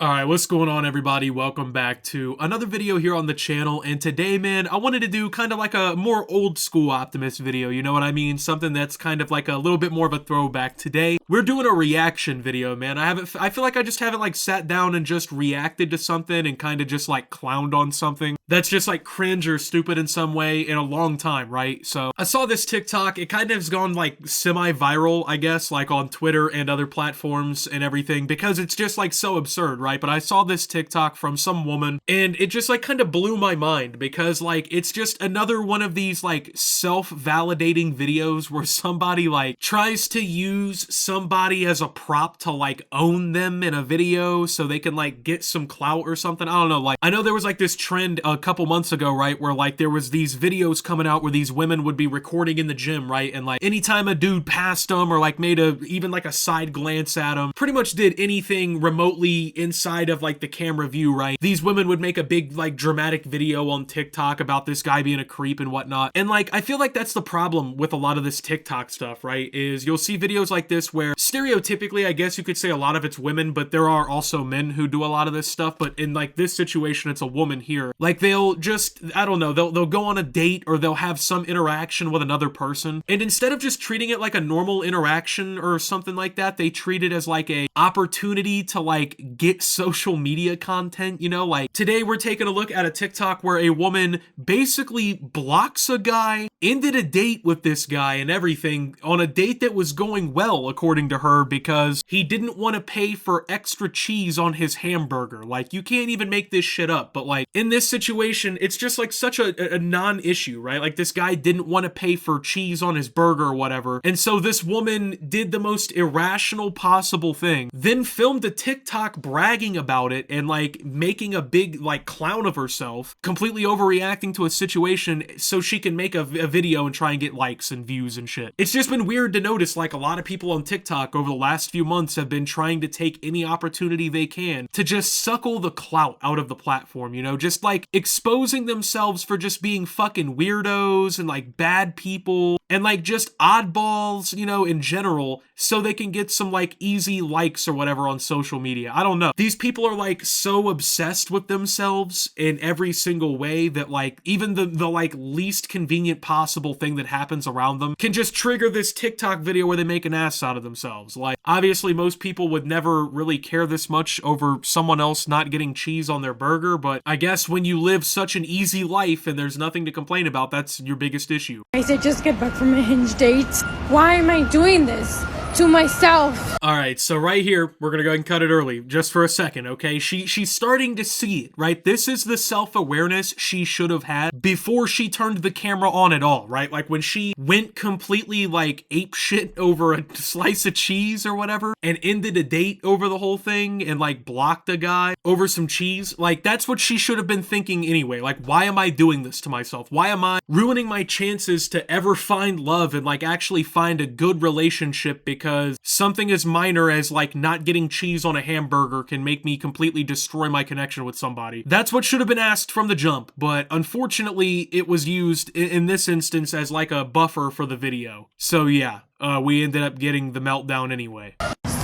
Alright, what's going on everybody? Welcome back to another video here on the channel, and today, man, I wanted to do kind of like a more old school Optimus video, you know what I mean? Something that's kind of like a little bit more of a throwback. Today, we're doing a reaction video, man. I feel like I just haven't like sat down and just reacted to something and kind of just like clowned on something that's just like cringe or stupid in some way in a long time, right? So I saw this TikTok, it kind of has gone like semi-viral, I guess, like on Twitter and other platforms and everything, because it's just like so absurd, right? But I saw this TikTok from some woman and it just like kind of blew my mind, because like it's just another one of these like self-validating videos where somebody like tries to use somebody as a prop to like own them in a video so they can like get some clout or something. I don't know, like I know there was like this trend a couple months ago, right, where like there was these videos coming out where these women would be recording in the gym, right, and like anytime a dude passed them or like made a even like a side glance at them, pretty much did anything remotely inside of like the camera view, right, these women would make a big like dramatic video on TikTok about this guy being a creep and whatnot. And like I feel like that's the problem with a lot of this TikTok stuff, right, is you'll see videos like this where stereotypically, I guess you could say a lot of it's women, but there are also men who do a lot of this stuff. But in like this situation, it's a woman here. Like they'll just, I don't know, they'll go on a date or they'll have some interaction with another person, and instead of just treating it like a normal interaction or something like that, they treat it as like a opportunity to like get social media content, you know? Like today we're taking a look at a TikTok where a woman basically blocks a guy, ended a date with this guy and everything, on a date that was going well according to her, because he didn't want to pay for extra cheese on his hamburger. Like you can't even make this shit up, but like in this situation, it's just like such a non-issue, right? Like this guy didn't want to pay for cheese on his burger or whatever, and so this woman did the most irrational possible thing, then filmed a TikTok bragging about it and like making a big like clown of herself, completely overreacting to a situation so she can make a video and try and get likes and views and shit. It's just been weird to notice like a lot of people on TikTok over the last few months have been trying to take any opportunity they can to just suckle the clout out of the platform, you know, just like exposing themselves for just being fucking weirdos and like bad people and like just oddballs, you know, in general, so they can get some like easy likes or whatever on social media. I don't know. These people are like so obsessed with themselves in every single way that like even the like least convenient possible thing that happens around them can just trigger this TikTok video where they make an ass out of themselves. Like obviously most people would never really care this much over someone else not getting cheese on their burger, but I guess when you live such an easy life and there's nothing to complain about, that's your biggest issue. I said just get back from a Hinge date. Why am I doing this to myself? Alright, so right here, we're gonna go ahead and cut it early, just for a second, okay? She's starting to see it, right? This is the self-awareness she should have had before she turned the camera on at all, right? Like when she went completely like ape shit over a slice of cheese or whatever, and ended a date over the whole thing, and like blocked a guy over some cheese. Like that's what she should have been thinking anyway. Like, why am I doing this to myself? Why am I ruining my chances to ever find love and like actually find a good relationship because something as minor as like not getting cheese on a hamburger can make me completely destroy my connection with somebody? That's what should have been asked from the jump, but unfortunately it was used in this instance as like a buffer for the video. So yeah, we ended up getting the meltdown anyway.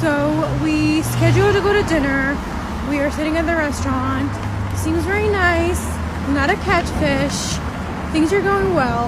So we scheduled to go to dinner. We are sitting at the restaurant. Seems very nice. Not a catfish. Things are going well.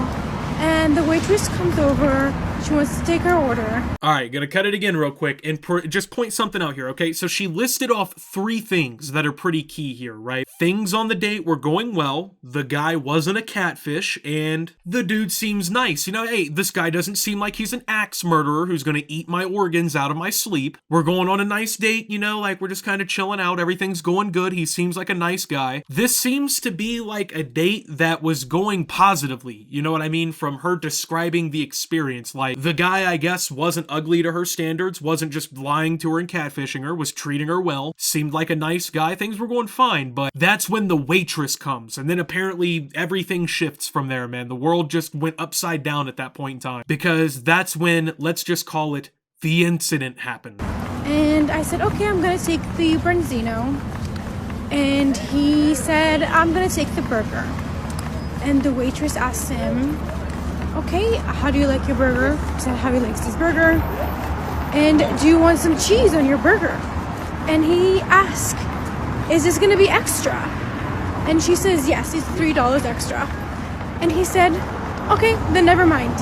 And the waitress comes over. She wants to take her order. Alright, gonna cut it again real quick and just point something out here, okay? So she listed off 3 things that are pretty key here, right? Things on the date were going well, the guy wasn't a catfish, and the dude seems nice. You know, hey, this guy doesn't seem like he's an axe murderer who's gonna eat my organs out of my sleep. We're going on a nice date, you know, like we're just kind of chilling out, everything's going good, he seems like a nice guy. This seems to be like a date that was going positively, you know what I mean? From her describing the experience, like the guy, I guess, wasn't ugly to her standards, wasn't just lying to her and catfishing her, was treating her well, seemed like a nice guy, things were going fine, but that's when the waitress comes, and then apparently everything shifts from there, man. The world just went upside down at that point in time, because that's when, let's just call it, the incident happened. And I said, okay, I'm gonna take the branzino. And he said, I'm gonna take the burger. And the waitress asked him, okay, how do you like your burger? He said how he likes his burger. And do you want some cheese on your burger? And he asked, is this gonna be extra? And she says, yes, it's $3 extra. And he said, okay, then never mind.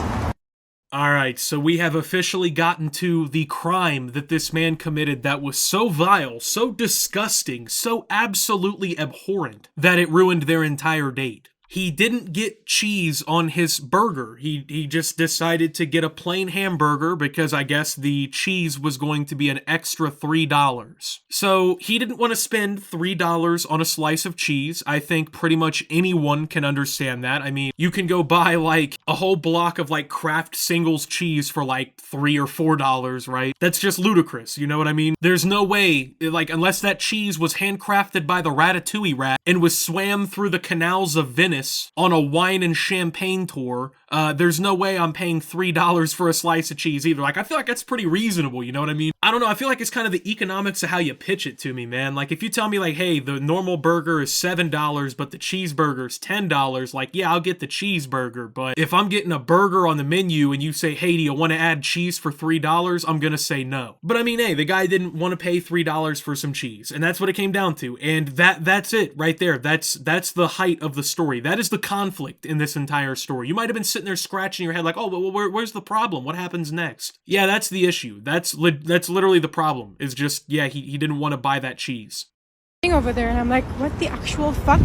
Alright, so we have officially gotten to the crime that this man committed that was so vile, so disgusting, so absolutely abhorrent that it ruined their entire date. He didn't get cheese on his burger. He just decided to get a plain hamburger because I guess the cheese was going to be an extra $3. So he didn't want to spend $3 on a slice of cheese. I think pretty much anyone can understand that. I mean, you can go buy like a whole block of like Kraft singles cheese for like $3 or $4, right? That's just ludicrous, you know what I mean? There's no way, like, unless that cheese was handcrafted by the Ratatouille rat and was swam through the canals of Venice on a wine and champagne tour, there's no way I'm paying $3 for a slice of cheese either. Like, I feel like that's pretty reasonable, you know what I mean? I don't know, I feel like it's kind of the economics of how you pitch it to me, man. Like, if you tell me like, hey, the normal burger is $7, but the cheeseburger is $10, like, yeah, I'll get the cheeseburger. But if I'm getting a burger on the menu and you say, hey, do you want to add cheese for $3? I'm gonna say no. But I mean, hey, the guy didn't want to pay $3 for some cheese, and that's what it came down to. And that's it right there. That's the height of the story. That is the conflict in this entire story. You might have been sitting there scratching your head like, oh, well, where's the problem? What happens next? Yeah, that's the issue. That's literally the problem. Is just, yeah, he didn't want to buy that cheese. Over there, and I'm like, what the actual fuck?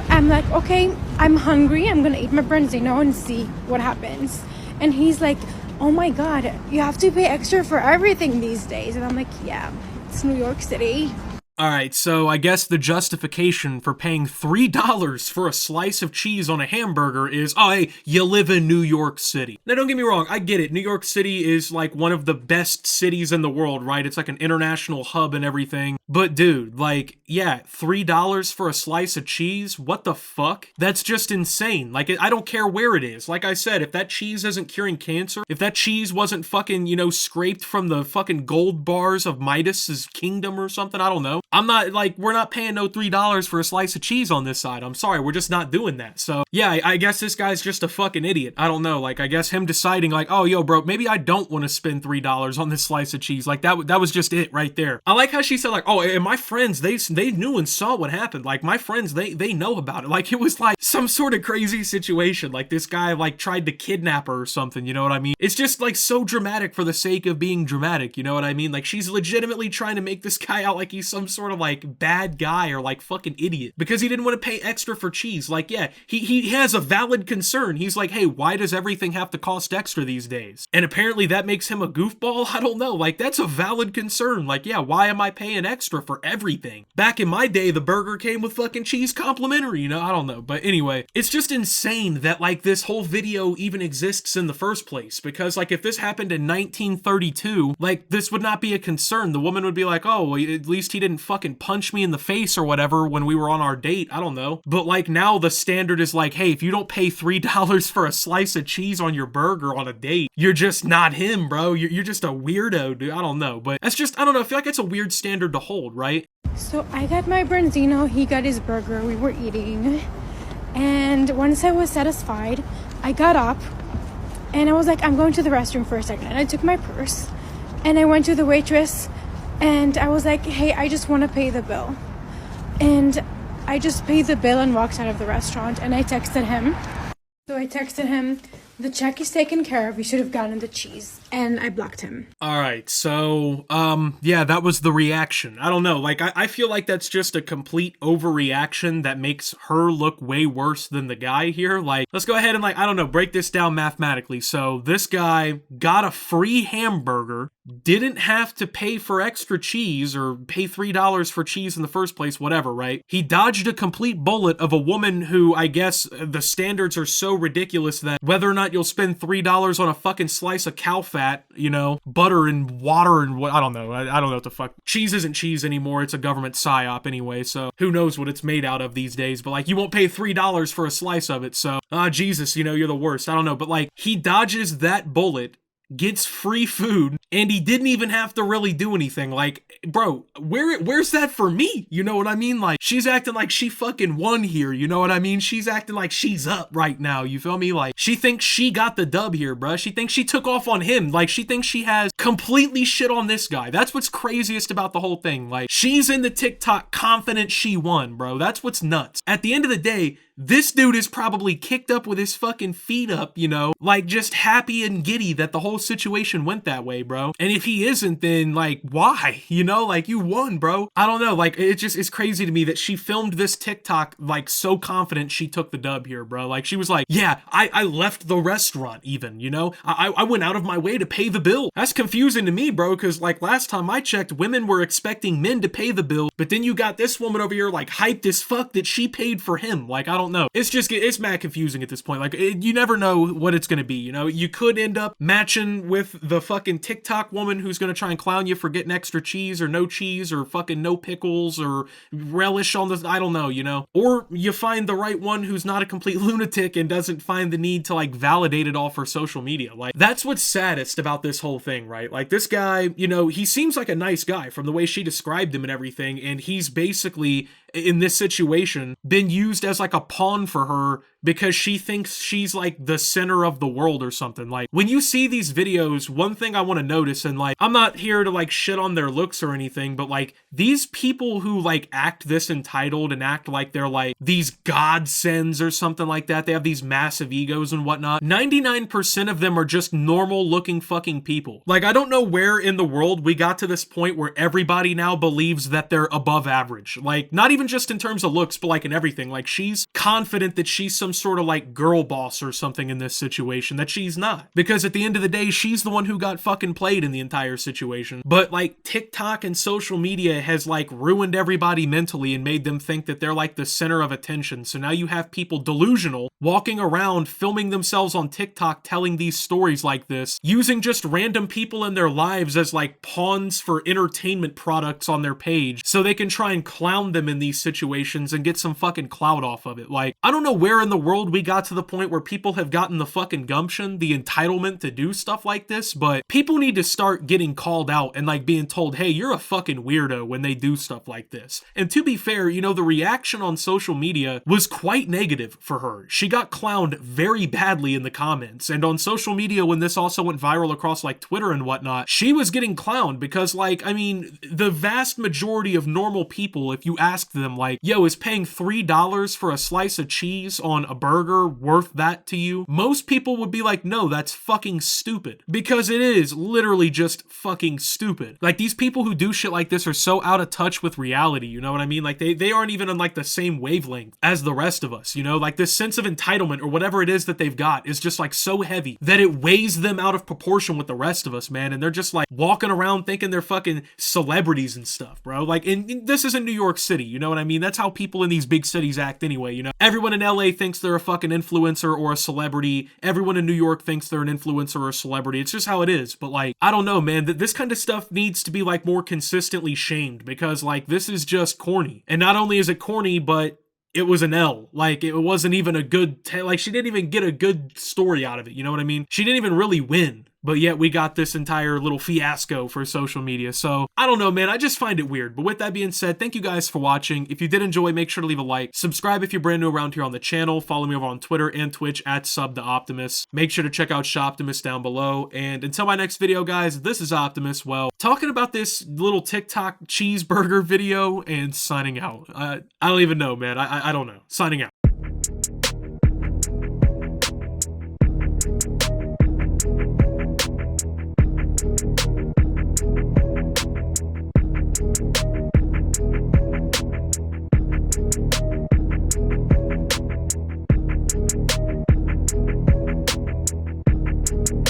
I'm like, okay, I'm hungry. I'm gonna eat my branzino and see what happens. And he's like, oh my god, you have to pay extra for everything these days. And I'm like, yeah, it's New York City. Alright, so I guess the justification for paying $3 for a slice of cheese on a hamburger is, oh, hey, you live in New York City. Now, don't get me wrong, I get it. New York City is like one of the best cities in the world, right? It's like an international hub and everything. But dude, like, yeah, $3 for a slice of cheese? What the fuck? That's just insane. Like, I don't care where it is. Like I said, if that cheese isn't curing cancer, if that cheese wasn't fucking, you know, scraped from the fucking gold bars of Midas's kingdom or something, I don't know. I'm not, like, we're not paying no $3 for a slice of cheese on this side. I'm sorry, we're just not doing that. So, yeah, I guess this guy's just a fucking idiot. I don't know, like, I guess him deciding, like, oh, yo, bro, maybe I don't want to spend $3 on this slice of cheese. Like, that was just it right there. I like how she said, like, oh, and my friends, they knew and saw what happened. Like, my friends, they know about it. Like, it was, like, some sort of crazy situation. Like, this guy, like, tried to kidnap her or something, you know what I mean? It's just, like, so dramatic for the sake of being dramatic, you know what I mean? Like, she's legitimately trying to make this guy out like he's some sort of, like, bad guy or, like, fucking idiot because he didn't want to pay extra for cheese. Like, yeah, he has a valid concern. He's like, hey, why does everything have to cost extra these days? And apparently that makes him a goofball? I don't know. Like, that's a valid concern. Like, yeah, why am I paying extra for everything? Back in my day, the burger came with fucking cheese complimentary, you know? I don't know. But anyway, it's just insane that, like, this whole video even exists in the first place because, like, if this happened in 1932, like, this would not be a concern. The woman would be like, oh, well, at least he didn't fucking punch me in the face or whatever when we were on our date. I don't know. But, like, now the standard is like, hey, if you don't pay $3 for a slice of cheese on your burger on a date, you're just not him, bro. You're just a weirdo, dude. I don't know. But that's just, I don't know. I feel like it's a weird standard to hold, right? So I got my branzino, he got his burger, we were eating. And once I was satisfied, I got up and I was like, I'm going to the restroom for a second. And I took my purse and I went to the waitress and I was like, hey, I just want to pay the bill. And I just paid the bill and walked out of the restaurant and I texted him. So I texted him, the check is taken care of, you should have gotten the cheese. And I blocked him. Alright, so, yeah, that was the reaction. I don't know, like, I feel like that's just a complete overreaction that makes her look way worse than the guy here. Like, let's go ahead and, like, I don't know, break this down mathematically. So, this guy got a free hamburger, didn't have to pay for extra cheese or pay $3 for cheese in the first place, whatever, right? He dodged a complete bullet of a woman who, I guess, the standards are so ridiculous that whether or not you'll spend $3 on a fucking slice of cow fat, you know, butter and water and what, I don't know. I don't know what the fuck. Cheese isn't cheese anymore. It's a government psyop anyway, so who knows what it's made out of these days, but like, you won't pay $3 for a slice of it, so, Jesus, you know, you're the worst. I don't know, but like, he dodges that bullet, gets free food, and he didn't even have to really do anything. Like, bro, where's that for me? You know what I mean? Like, she's acting like she fucking won here, you know what I mean? She's acting like she's up right now, you feel me? Like, she thinks she got the dub here, bruh. She thinks she took off on him. Like, she thinks she has completely shit on this guy. That's what's craziest about the whole thing. Like, she's in the TikTok confident she won, bro. That's what's nuts. At the end of the day, this dude is probably kicked up with his fucking feet up, you know, like just happy and giddy that the whole situation went that way, bro. And if he isn't, then like, why? You know, like, you won, bro. I don't know. Like, it's crazy to me that she filmed this TikTok like so confident she took the dub here, bro. Like, she was like, yeah, I left the restaurant even, you know, I went out of my way to pay the bill. That's confusing to me, bro, because like last time I checked, women were expecting men to pay the bill, but then you got this woman over here like hyped as fuck that she paid for him. Like, I don't know. It's mad confusing at this point. Like, you never know what it's gonna be, you know? You could end up matching with the fucking TikTok woman who's gonna try and clown you for getting extra cheese or fucking no pickles or relish on the, I don't know, you know? Or you find the right one who's not a complete lunatic and doesn't find the need to like validate it all for social media. Like, that's what's saddest about this whole thing, right? Like, this guy, you know, he seems like a nice guy from the way she described him and everything, and he's basically, in this situation, been used as like a pawn for her because she thinks she's like the center of the world or something. Like, when you see these videos, one thing I want to notice, and like, I'm not here to like shit on their looks or anything, but like, these people who like act this entitled and act like they're like these godsends or something like that, they have these massive egos and whatnot, 99% of them are just normal looking fucking people. Like, I don't know where in the world we got to this point where everybody now believes that they're above average. Like, not even just in terms of looks, but like in everything. Like, she's confident that she's some sort of like girl boss or something in this situation that she's not, because at the end of the day, she's the one who got fucking played in the entire situation. But like, TikTok and social media has like ruined everybody mentally and made them think that they're like the center of attention. So now you have people delusional walking around filming themselves on TikTok telling these stories like this, using just random people in their lives as like pawns for entertainment products on their page so they can try and clown them in these situations and get some fucking clout off of it. Like, I don't know where in the world we got to the point where people have gotten the fucking gumption, the entitlement to do stuff like this, but people need to start getting called out and like being told, hey, you're a fucking weirdo when they do stuff like this. And to be fair, you know, the reaction on social media was quite negative for her. She got clowned very badly in the comments, and on social media, when this also went viral across like Twitter and whatnot, she was getting clowned because, like, I mean, the vast majority of normal people, if you ask them like, yo, is paying $3 for a slice of cheese on a burger worth that to you? Most people would be like, no, that's fucking stupid. Because it is literally just fucking stupid. Like, these people who do shit like this are so out of touch with reality, you know what I mean? Like, they aren't even on like the same wavelength as the rest of us, you know? Like, this sense of entitlement or whatever it is that they've got is just like so heavy that it weighs them out of proportion with the rest of us, man. And they're just like walking around thinking they're fucking celebrities and stuff, bro. Like, and this is in New York City, you know what I mean? That's how people in these big cities act anyway, you know? Everyone in LA thinks they're a fucking influencer or a celebrity. Everyone in New York thinks they're an influencer or a celebrity. It's just how it is. But like, I don't know, man, this kind of stuff needs to be like more consistently shamed, because like, this is just corny. And not only is it corny, but it was an L. Like, it wasn't even a good, like, she didn't even get a good story out of it, you know what I mean? She didn't even really win. But yet we got this entire little fiasco for social media. So I don't know, man. I just find it weird. But with that being said, thank you guys for watching. If you did enjoy, make sure to leave a like. Subscribe if you're brand new around here on the channel. Follow me over on Twitter and Twitch at @SubTheOptimus. Make sure to check out Shoptimus down below. And until my next video, guys, this is Optimus. Well, talking about this little TikTok cheeseburger video and signing out. I don't even know, man. I don't know. Signing out.